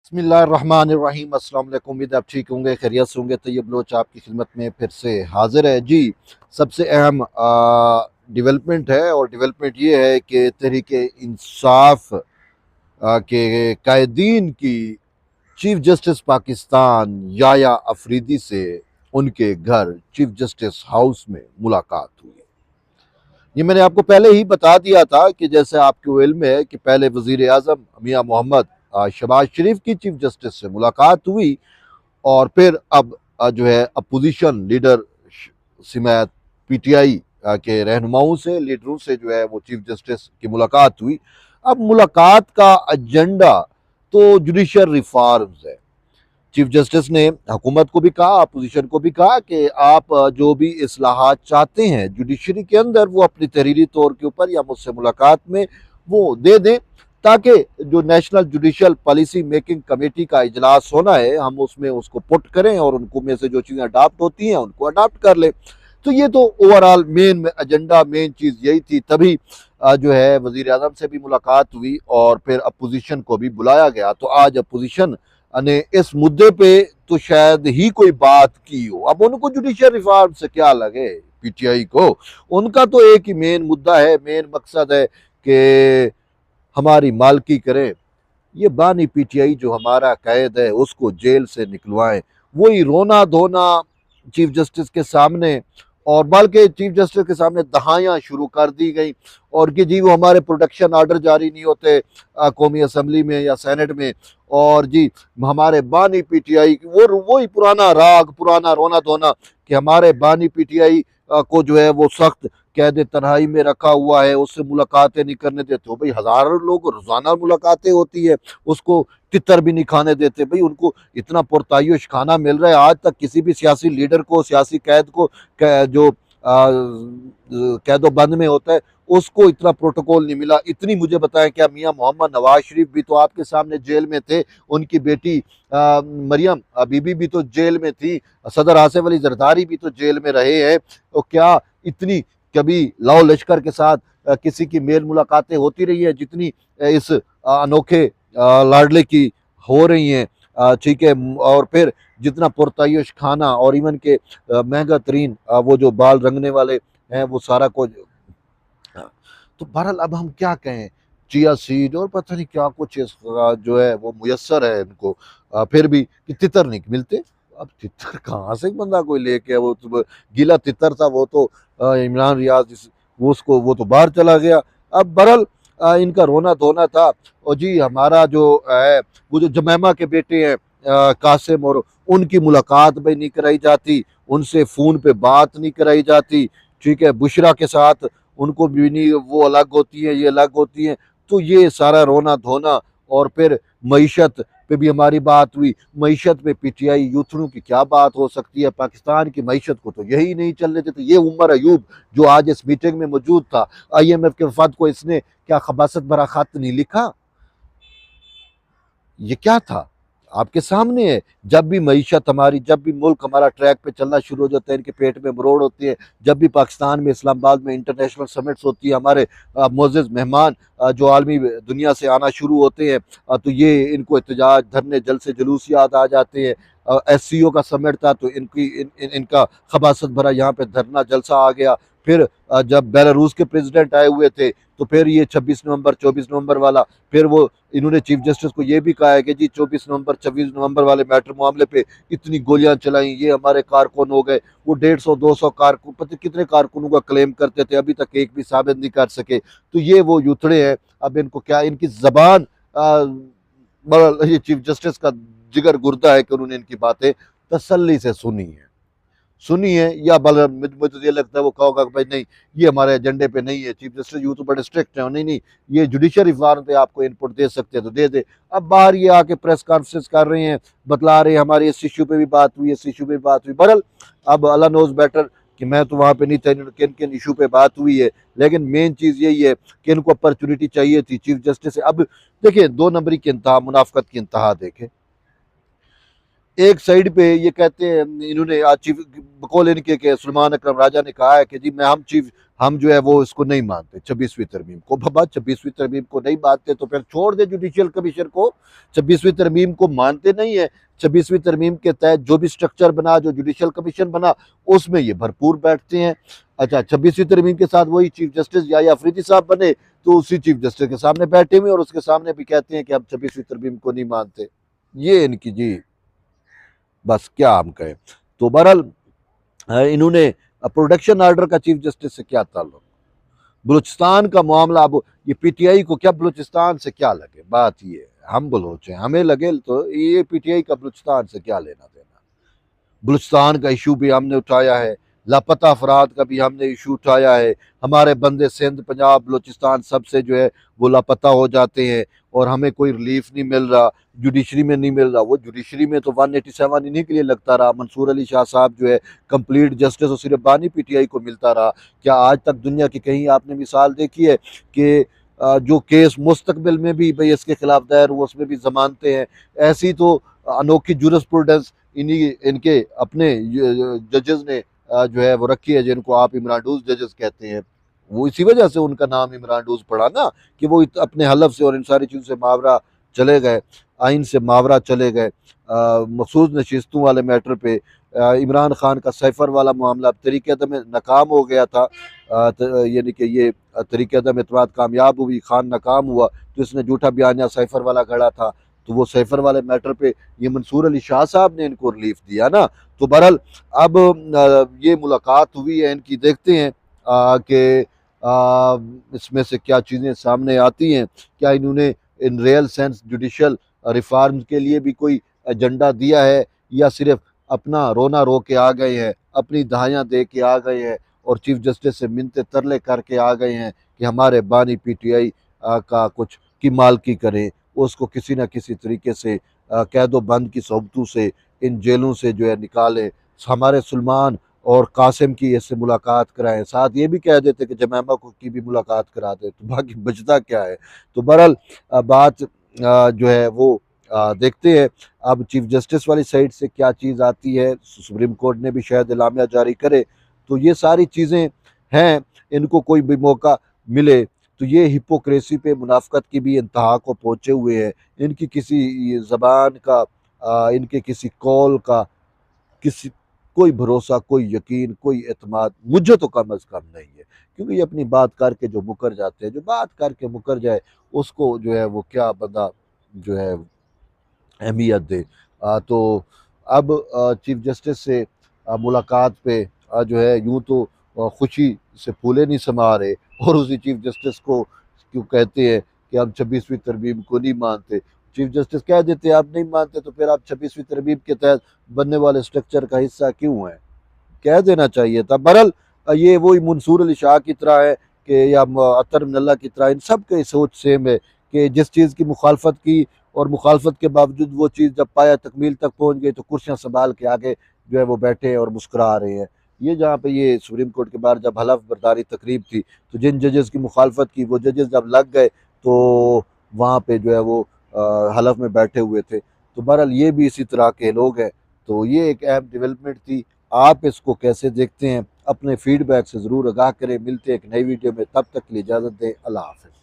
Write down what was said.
बिस्मिल्लाहिर्रहमानिर्रहीम। अस्सलाम वालेकुम। उम्मीद आप ठीक होंगे, खैरियत से होंगे। तैयब बलोच आपकी खिदमत में फिर से हाजिर है जी। सबसे अहम डेवलपमेंट है और डेवलपमेंट ये है कि तहरीक इंसाफ के कायदीन की चीफ जस्टिस पाकिस्तान याया अफरीदी से उनके घर चीफ जस्टिस हाउस में मुलाकात हुई। ये मैंने आपको पहले ही बता दिया था कि जैसे आपको इल्म है कि पहले वजीर आजम मियाँ मोहम्मद शहबाज शरीफ की चीफ जस्टिस से मुलाकात हुई और फिर अब जो है अपोजिशन लीडर सिमैत पीटीआई के रहनुमाओं से लीडरों से जो है वो चीफ जस्टिस की मुलाकात हुई। अब मुलाकात का एजेंडा तो जुडिशल रिफॉर्म्स है। चीफ जस्टिस ने हुकूमत को भी कहा, अपोजिशन को भी कहा कि आप जो भी इस्लाहात चाहते हैं जुडिशरी के अंदर वो अपनी तहरीरी तौर के ऊपर या मुझसे मुलाकात में वो दे दें, ताकि जो national judicial policy making committee का इजलास होना है हम उसमें उसको पुट करें और उनको में से जो चीज़ें अडाप्ट होती हैं उनको अडाप्ट कर लें। तो ये तो ओवरऑल मेन एजेंडा, मेन चीज़ यही थी। तभी जो है वजीर आजम से भी मुलाकात हुई और फिर अपोजिशन को भी बुलाया गया। तो आज अपोजिशन ने इस मुद्दे पे तो शायद ही कोई बात की हो। अब उनको जुडिशियल रिफॉर्म से क्या लगे पीटीआई को, उनका तो एक ही मेन मुद्दा है, मेन मकसद है कि हमारी मालकी करें। ये बानी पीटीआई जो हमारा कैद है उसको जेल से निकलवाएं। वही रोना धोना चीफ जस्टिस के सामने, और बल्कि चीफ जस्टिस के सामने दहाइयाँ शुरू कर दी गई और कि जी वो हमारे प्रोटेक्शन आर्डर जारी नहीं होते कौमी असम्बली में या सेनेट में, और जी हमारे बानी पीटीआई वो वही पुराना राग, पुराना रोना धोना कि हमारे बानी पीटीआई को जो है वो सख्त कैद तन्हाई में रखा हुआ है, उससे मुलाकातें नहीं करने देते हो। भाई हजारों लोग रोजाना मुलाकातें होती है, उसको तितर भी नहीं खाने देते। भाई उनको इतना पुरतायुश खाना मिल रहा है, आज तक किसी भी सियासी लीडर को, सियासी कैद को जो कैदो बंद में होता है उसको इतना प्रोटोकॉल नहीं मिला। इतनी मुझे बताएं, क्या मियाँ मोहम्मद नवाज शरीफ भी तो आपके सामने जेल में थे, उनकी बेटी मरियम बीबी भी तो जेल में थी, सदर आसिफ अली जरदारी भी तो जेल में रहे हैं। तो क्या इतनी कभी लाओ लश्कर के साथ किसी की मेल मुलाकातें होती रही है जितनी इस अनोखे लाडले की हो रही हैं? ठीक है। और फिर जितना पुरतायुश खाना और इवन के महंगा तरीन वो जो बाल रंगने वाले हैं वो सारा कुछ। तो बहरहाल अब हम क्या कहें, चिया सीड और पता नहीं क्या कुछ जो है वो मुयसर है इनको, फिर भी कि तितर नहीं मिलते। अब तितर कहाँ से बंदा कोई लेके, वो तो गीला तितर था, वो तो इमरान रियाज वो उसको वो तो बाहर चला गया। अब बहरहाल इनका रोना धोना था। और जी हमारा जो है वो जो जमैमा के बेटे हैं कासिम, और उनकी मुलाकात भी नहीं कराई जाती, उनसे फ़ोन पे बात नहीं कराई जाती। ठीक है, बुशरा के साथ उनको भी नहीं, वो अलग होती है, ये अलग होती हैं। तो ये सारा रोना धोना, और फिर मईशत पे भी हमारी बात हुई। मईशत पे पीटीआई यूथनों की क्या बात हो सकती है, पाकिस्तान की मईशत को तो यही नहीं चलने देते। ये उमर अयूब जो आज इस मीटिंग में मौजूद था, IMF के वफाद को इसने क्या खबासत भरा खत नहीं लिखा? ये क्या था आपके सामने है। जब भी मईशत हमारी, जब भी मुल्क हमारा ट्रैक पे चलना शुरू हो जाता है, इनके पेट में मरोड़ होती है। जब भी पाकिस्तान में, इस्लामाबाद में इंटरनेशनल समिट्स होती है, हमारे मोअज़्ज़ज़ मेहमान जो आलमी दुनिया से आना शुरू होते हैं, तो ये इनको एहतजाज, धरने, जलसे जुलूस याद आ जाते हैं। SCO का समिट था तो इनका खबासत भरा यहाँ पे धरना जलसा आ गया। फिर जब बेलारूस के प्रेसिडेंट आए हुए थे तो फिर ये 26 नवंबर 24 नवंबर वाला, फिर वो इन्होंने चीफ जस्टिस को ये भी कहा है कि जी 24 नवंबर 26 नवंबर वाले मैटर मामले पे इतनी गोलियां चलाई, ये हमारे कारकुन हो गए। वो 150-200 कारकुन, पता कितने कारकुनों का क्लेम करते थे, अभी तक एक भी साबित नहीं कर सके। तो ये वो यूथड़े हैं। अब इनको क्या, इनकी जबान ये चीफ जस्टिस का जिगर गुर्दा है कि उन्होंने इनकी बातें तसल्ली से सुनी है, या बल मुझे तो ये लगता है वो कहोगा कि भाई नहीं ये हमारे एजेंडे पे नहीं है। चीफ जस्टिस यूँ तो बड़े स्ट्रिक्ट हैं, नहीं नहीं ये जुडिशल रिफॉर्म पे आपको इनपुट दे सकते हैं तो दे दे। अब बाहर ये आके प्रेस कॉन्फ्रेंस कर रहे हैं, बतला रहे हैं हमारी इस इशू पे भी बात हुई, इस इशू पे भी बात हुई। बहरहाल अब अल्लाह नोज बेटर कि मैं तो वहाँ पे नहीं था किन किन इशू पे बात हुई है, लेकिन मेन चीज़ यही है कि इनको अपॉर्चुनिटी चाहिए थी चीफ जस्टिस से। अब देखिए 2 नंबरी की इंतहा, मुनाफकत की इंतहा देखें। एक साइड पे ये कहते हैं, इन्होंने आज चीफ बकौल इनके के सलमान अकरम राजा ने कहा है कि जी मैं हम जो है वो इसको नहीं मानते 26वीं तरमीम को। बाबा 26वीं तरमीम को नहीं मानते तो फिर छोड़ दे जुडिशियल कमीशन को। 26वीं तरमीम को मानते नहीं है, 26वीं तरमीम के तहत जो भी स्ट्रक्चर बना, जो जुडिशियल कमीशन बना, उसमें ये भरपूर बैठते हैं। अच्छा, 26वीं तरमीम के साथ वही चीफ जस्टिस या अफरीदी साहब बने तो उसी चीफ जस्टिस के सामने बैठे हुए और उसके सामने भी कहते हैं कि हम 26वीं तरमीम को नहीं मानते। ये इनकी जी बस क्या हम कहें। तो बहरहाल इन्होंने प्रोडक्शन ऑर्डर का चीफ जस्टिस से क्या ताल्लुक, बलूचिस्तान का मामला, अब ये पीटीआई को क्या बलूचिस्तान से क्या लगे, बात ये हम बलोच हैं, हमें लगे तो ये पीटीआई का बलूचिस्तान से क्या लेना देना। बलूचिस्तान का इशू भी हमने उठाया है, लापता अफराद का भी हमने इशू उठाया है। हमारे बंदे सिंध पंजाब बलूचिस्तान सबसे जो है वो लापता हो जाते हैं और हमें कोई रिलीफ नहीं मिल रहा, जुडिशरी में नहीं मिल रहा। वो जुडिशरी में तो 187 इन्हीं के लिए लगता रहा। मंसूर अली शाह साहब जो है कंप्लीट जस्टिस और सिर्फ बानी पीटीआई को मिलता रहा। क्या आज तक दुनिया की कहीं आपने मिसाल देखी है कि जो केस मुस्तकबिल में भी भाई इसके खिलाफ दायर हुआ उसमें भी जमानतें हैं? ऐसी तो अनोखी जुरिस्प्रूडेंस इन्हीं इनके अपने जजेस ने जो है वो रखी है, जिनको आप इमरान जजेस कहते हैं। वो इसी वजह से उनका नाम इमरान पड़ा ना, कि वो अपने हलफ से और इन सारी चीज़ों से मावरा चले गए, आइन से मावरा चले गए। मखसूस नशिस्तों वाले मैटर पे इमरान खान का सैफर वाला मामला तरीके अदम में नाकाम हो गया था, यानी कि ये तरीके अदम एतमाद कामयाब हुई, खान नाकाम हुआ तो इसने झूठा बयानिया सैफर वाला गढ़ा था। तो वो सैफर वाले मैटर पे ये मंसूर अली शाह साहब ने इनको रिलीफ दिया ना। तो बहरहाल अब ये मुलाकात हुई है इनकी, देखते हैं कि इसमें से क्या चीज़ें सामने आती हैं। क्या इन्होंने in real sense judicial reform के लिए भी कोई एजेंडा दिया है, या सिर्फ अपना रोना रो के आ गए हैं, अपनी दहाइयाँ दे के आ गए हैं और चीफ जस्टिस से मिन्नतें तरले करके आ गए हैं कि हमारे बानी पीटीआई का कुछ की मालकी करें, उसको किसी न किसी तरीके से कैदो बंद की सोबतों से इन जेलों से जो है निकालें, हमारे सलमान और कासिम की इससे मुलाकात कराएं, साथ ये भी कह देते कि जमैमा को की भी मुलाकात करा दे, तो बाकी बचता क्या है। तो बहरहाल बात जो है वो देखते हैं अब चीफ जस्टिस वाली साइड से क्या चीज़ आती है। सुप्रीम कोर्ट ने भी शायद इलामिया जारी करे। तो ये सारी चीज़ें हैं, इनको कोई भी मौका मिले तो ये हिपोक्रेसी पे मुनाफकत की भी इंतहा को पहुँचे हुए हैं। इनकी किसी ज़बान का इनके किसी कौल का किसी कोई भरोसा, कोई यकीन, कोई एतमाद मुझे तो कम अज़ कम नहीं है, क्योंकि ये अपनी बात करके जो मुकर जाते हैं, जो बात करके मुकर जाए उसको जो है वो क्या बंदा जो है अहमियत दे। तो अब चीफ जस्टिस से मुलाकात पे जो है यूँ तो खुशी से फूले नहीं समा रहे, और उसी चीफ जस्टिस को क्यों कहते हैं कि हम 26वीं तरमीम को नहीं मानते। चीफ जस्टिस कह देते हैं आप नहीं मानते तो फिर आप 26वीं तरमीम के तहत बनने वाले स्ट्रक्चर का हिस्सा क्यों हैं, कह देना चाहिए था। बहरहाल ये वही मंसूर अली शाह की तरह है कि या अतर मिनल्ला की तरह, इन सब की सोच सेम है कि जिस चीज़ की मुखालफत की और मुखालफत के बावजूद वो चीज़ जब पाया तकमील तक पहुँच गई तो कुर्सियाँ संभाल के आगे जो है वो बैठे और मुस्कुरा रहे हैं। ये जहाँ पे ये सुप्रीम कोर्ट के बाहर जब हलफ बर्दारी तकरीब थी तो जिन जजेस की मुखालफत की वो जजेस जब लग गए तो वहाँ पे जो है वो हलफ में बैठे हुए थे। तो बहरहाल ये भी इसी तरह के लोग हैं। तो ये एक अहम डेवलपमेंट थी। आप इसको कैसे देखते हैं, अपने फीडबैक से ज़रूर आगाह करें। मिलते हैं एक नई वीडियो में, तब तक के लिए इजाज़त दें। अल्लाह हाफ़िज़।